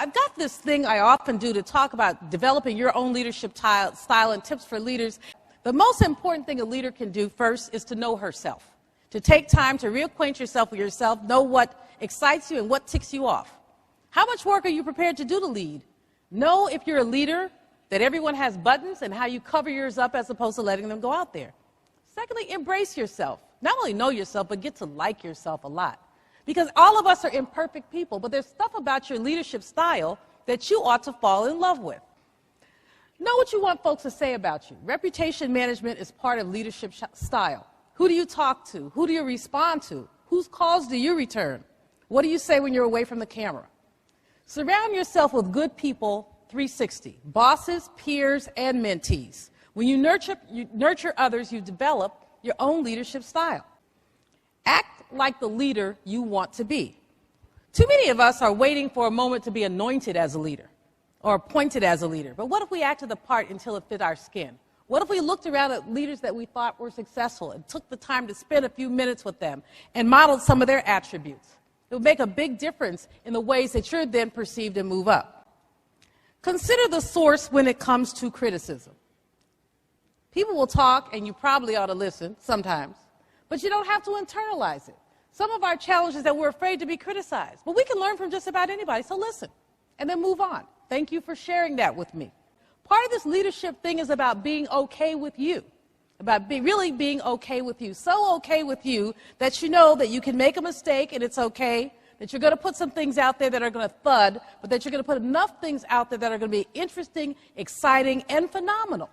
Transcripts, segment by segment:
I've got this thing I often do to talk about developing your own leadership style and tips for leaders. The most important thing a leader can do first is to know herself, to take time to reacquaint yourself with yourself, know what excites you and what ticks you off. How much work are you prepared to do to lead? Know if you're a leader that everyone has buttons and how you cover yours up as opposed to letting them go out there. Secondly, embrace yourself. Not only know yourself, but get to like yourself a lot. Because all of us are imperfect people, but there's stuff about your leadership style that you ought to fall in love with. Know what you want folks to say about you. Reputation management is part of leadership style. Who do you talk to? Who do you respond to? Whose calls do you return? What do you say when you're away from the camera? Surround yourself with good people 360, bosses, peers, and mentees. When you nurture others, you develop your own leadership style. Act like the leader you want to be. Too many of us are waiting for a moment to be anointed as a leader or appointed as a leader. But what if we acted the part until it fit our skin? What if we looked around at leaders that we thought were successful and took the time to spend a few minutes with them and modeled some of their attributes? It would make a big difference in the ways that you're then perceived and move up. Consider the source when it comes to criticism. People will talk, and you probably ought to listen sometimes, but you don't have to internalize it. Some of our challenge is that we're afraid to be criticized, but we can learn from just about anybody, so listen, and then move on. Thank you for sharing that with me. Part of this leadership thing is about being okay with you, about really being okay with you, so okay with you that you know that you can make a mistake and it's okay, that you're going to put some things out there that are going to thud, but that you're going to put enough things out there that are going to be interesting, exciting, and phenomenal.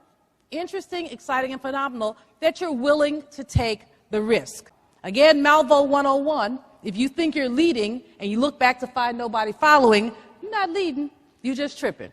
Interesting, exciting, and phenomenal, that you're willing to take the risk. Again, Malveaux 101, if you think you're leading and you look back to find nobody following, you're not leading, you're just tripping.